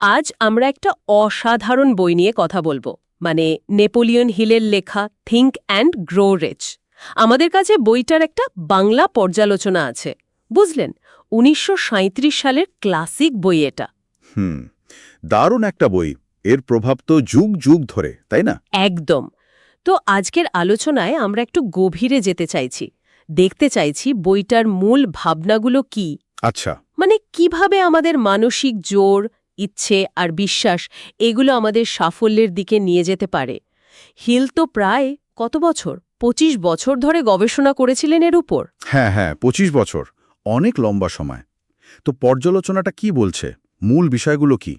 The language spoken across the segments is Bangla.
আজ আমরা একটা অসাধারণ বই নিয়ে কথা বলবো, মানে নেপোলিয়ন হিলের লেখা থিঙ্ক অ্যান্ড গ্রো রিচ। আমাদের কাছে বইটার একটা বাংলা পর্যালোচনা আছে, বুঝলেন? ১৯৩৭ সালের ক্লাসিক বই এটা। হুম, দারুণ একটা বই। এর প্রভাব তো যুগ যুগ ধরে, তাই না? একদম। তো আজকের আলোচনায় আমরা একটু গভীরে যেতে চাইছি, দেখতে চাইছি বইটার মূল ভাবনাগুলো কি, আচ্ছা। মানে কিভাবে আমাদের মানসিক জোর, ইচ্ছে আর বিশ্বাস এগুলো আমাদের সাফল্যের দিকে নিয়ে যেতে পারে। হিল তো প্রায় কত বছর, ২৫ বছর ধরে গবেষণা করেছিলেন এর উপর। হ্যাঁ, ২৫ বছর, অনেক লম্বা সময়। তো পর্যালোচনাটা কি বলছে? মূল বিষয়গুলো কি?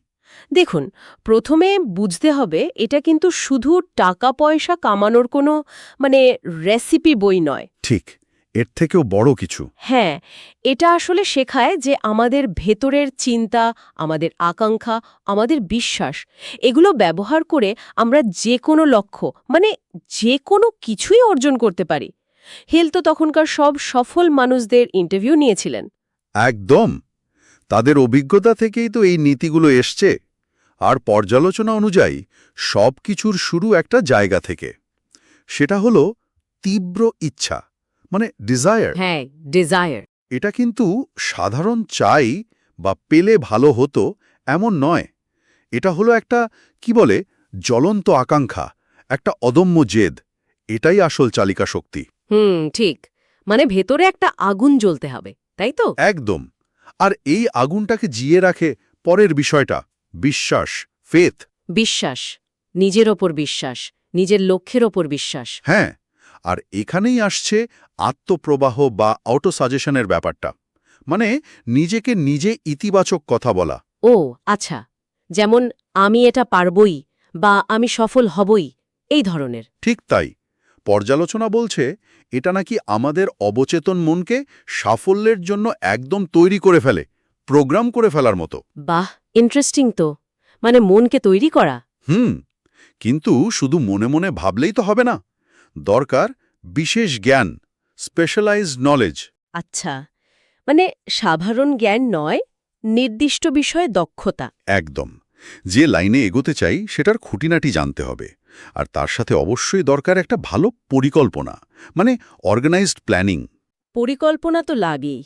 দেখুন, প্রথমে বুঝতে হবে এটা কিন্তু শুধু টাকা পয়সা কামানোর কোনো রেসিপি বই নয়। ঠিক, এর থেকেও বড় কিছু। হ্যাঁ, এটা আসলে শেখায় যে আমাদের ভেতরের চিন্তা, আমাদের আকাঙ্ক্ষা, আমাদের বিশ্বাস এগুলো ব্যবহার করে আমরা যে কোনো লক্ষ্য, যে কোনো কিছুই অর্জন করতে পারি। হিল তো তখনকার সব সফল মানুষদের ইন্টারভিউ নিয়েছিলেন। একদম, তাদের অভিজ্ঞতা থেকেই তো এই নীতিগুলো এসছে। আর পর্যালোচনা অনুযায়ী সব কিছুর শুরু একটা জায়গা থেকে। সেটা হলো তীব্র ইচ্ছা, মানে ডিজায়ার। হ্যাঁ, ডিজায়ার। এটা কিন্তু সাধারণ চাই বা পেলে ভালো হতো এমন নয়। এটা হলো একটা, কি বলে, জ্বলন্ত আকাঙ্ক্ষা, একটা অদম্য জেদ। এটাই আসল চালিকা শক্তি। ঠিক। মানে ভেতরে একটা আগুন জ্বলতে হবে, তাই তো? একদম। আর এই আগুনটাকে জিয়ে রাখে পরের বিষয়টা, বিশ্বাস, ফেথ। বিশ্বাস, নিজের ওপর বিশ্বাস, নিজের লক্ষ্যের ওপর বিশ্বাস। হ্যাঁ, আর এখানেই আসছে আত্মপ্রবাহ বা অটো সাজেশনের ব্যাপারটা। মানে নিজেকে নিজে ইতিবাচক কথা বলা। ও আচ্ছা, যেমন আমি এটা পারবই বা আমি সফল হবই, এই ধরনের। ঠিক তাই। পর্যালোচনা বলছে এটা নাকি আমাদের অবচেতন মনকে সাফল্যের জন্য একদম তৈরি করে ফেলে, প্রোগ্রাম করে ফেলার মতো। বাহ, ইন্টারেস্টিং তো। মানে মনকে তৈরি করা। কিন্তু শুধু মনে মনে ভাবলেই তো হবে না। দরকার বিশেষ জ্ঞান, স্পেশালাইজড নলেজ। আচ্ছা, মানে সাধারণ জ্ঞান নয়, নির্দিষ্ট বিষয়ে দক্ষতা। একদম। যে লাইনে এগোতে চাই সেটার খুঁটিনাটি জানতে হবে। আর তার সাথে অবশ্যই দরকার একটা ভালো পরিকল্পনা, মানে অর্গানাইজড প্ল্যানিং। পরিকল্পনা তো লাগেই।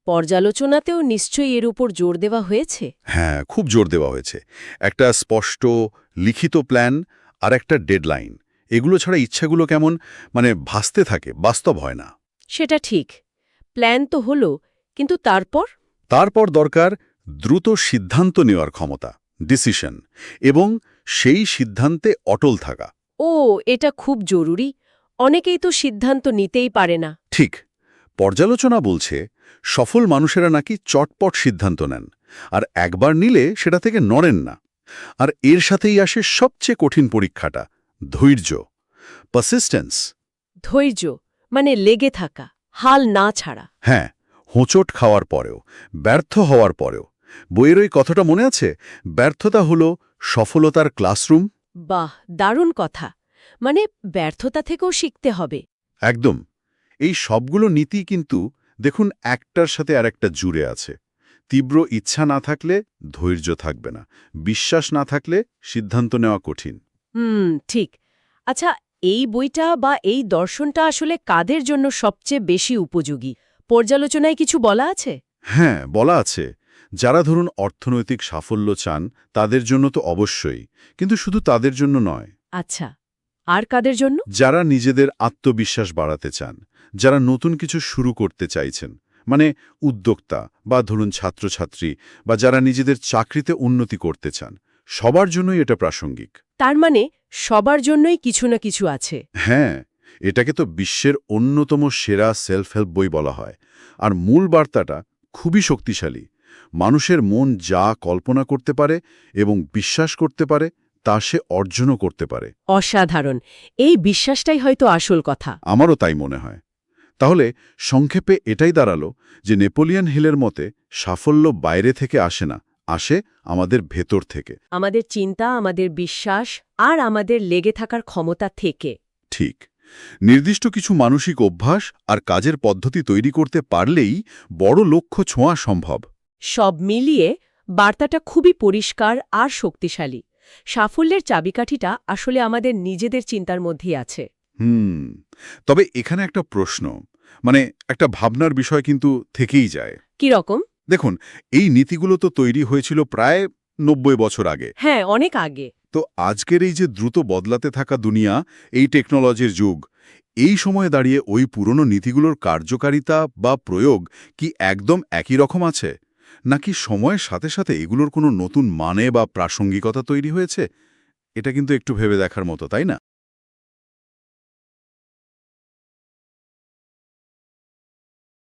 পর্যালোচনাতেও নিশ্চয়ই এর উপর জোর দেওয়া হয়েছে। হ্যাঁ, খুব জোর দেওয়া হয়েছে। একটা স্পষ্ট লিখিত প্ল্যান আর একটা ডেডলাইন। এগুলো ছাড়া ইচ্ছাগুলো কেমন ভাসতে থাকে, বাস্তব হয় না। সেটা ঠিক। প্ল্যান তো হলো, কিন্তু তারপর দরকার দ্রুত সিদ্ধান্ত নেওয়ার ক্ষমতা, ডিসিশন, এবং সেই সিদ্ধান্তে অটল থাকা। ও, এটা খুব জরুরি। অনেকেই তো সিদ্ধান্ত নিতেই পারে না। ঠিক। পর্যালোচনা বলছে সফল মানুষেরা নাকি চটপট সিদ্ধান্ত নেন, আর একবার নিলে সেটা থেকে নড়েন না। আর এর সাথেই আসে সবচেয়ে কঠিন পরীক্ষাটা, ধৈর্য, পারসিস্টেন্স। ধৈর্য, মানে লেগে থাকা, হাল না ছাড়া। হ্যাঁ, হোঁচট খাওয়ার পরেও, ব্যর্থ হওয়ার পরেও। বইয়ের ওই কথাটা মনে আছে, ব্যর্থতা হলো সফলতার ক্লাসরুম। বাহ, দারুণ কথা। মানে ব্যর্থতা থেকেও শিখতে হবে। একদম। এই সবগুলো নীতি কিন্তু দেখুন একটার সাথে আরেকটা জুড়ে আছে। তীব্র ইচ্ছা না থাকলে ধৈর্য থাকবে না, বিশ্বাস না থাকলে সিদ্ধান্ত নেওয়া কঠিন। ঠিক। আচ্ছা, এই বইটা বা এই দর্শনটা আসলে কাদের জন্য সবচেয়ে বেশি উপযোগী? পর্যালোচনায় কিছু বলা আছে? হ্যাঁ, বলা আছে, যারা ধরুন অর্থনৈতিক সাফল্য চান তাদের জন্য তো অবশ্যই, কিন্তু শুধু তাদের জন্য নয়। আচ্ছা, আর কাদের জন্য? যারা নিজেদের আত্মবিশ্বাস বাড়াতে চান, যারা নতুন কিছু শুরু করতে চাইছেন, উদ্যোক্তা বা ধরুন ছাত্রছাত্রী, বা যারা নিজেদের চাকরিতে উন্নতি করতে চান, সবার জন্যই এটা প্রাসঙ্গিক। তার মানে সবার জন্যই কিছু না কিছু আছে। হ্যাঁ, এটাকে তো বিশ্বের অন্যতম সেরা সেলফ হেল্প বই বলা হয়। আর মূল বার্তাটা খুবই শক্তিশালী। মানুষের মন যা কল্পনা করতে পারে এবং বিশ্বাস করতে পারে তা সে অর্জনও করতে পারে। অসাধারণ। এই বিশ্বাসটাই হয়তো আসল কথা। আমারও তাই মনে হয়। তাহলে সংক্ষেপে এটাই দাঁড়ালো যে নেপোলিয়ন হিলের মতে সাফল্য বাইরে থেকে আসে না, আসে আমাদের ভেতর থেকে। আমাদের চিন্তা, আমাদের বিশ্বাস আর আমাদের লেগে থাকার ক্ষমতা থেকে। ঠিক। নির্দিষ্ট কিছু মানসিক অভ্যাস আর কাজের পদ্ধতি তৈরি করতে পারলেই বড় লক্ষ্য ছোঁয়া সম্ভব। সব মিলিয়ে বার্তাটা খুবই পরিষ্কার আর শক্তিশালী। সাফল্যের চাবিকাঠিটা আসলে আমাদের নিজেদের চিন্তার মধ্যেই আছে। তবে এখানে একটা প্রশ্ন, মানে একটা ভাবনার বিষয় কিন্তু থেকেই যায়। কি রকম? দেখুন, এই নীতিগুলো তো তৈরি হয়েছিল প্রায় ৯০ বছর আগে। হ্যাঁ, অনেক আগে। তো আজকের এই যে দ্রুত বদলাতে থাকা দুনিয়া, এই টেকনোলজির যুগ, এই সময়ে দাঁড়িয়ে ওই পুরনো নীতিগুলোর কার্যকারিতা বা প্রয়োগ কি একদম একই রকম আছে, নাকি সময়ের সাথে সাথে এগুলোর কোনো নতুন মানে বা প্রাসঙ্গিকতা তৈরি হয়েছে? এটা কিন্তু একটু ভেবে দেখার মতো, তাই না?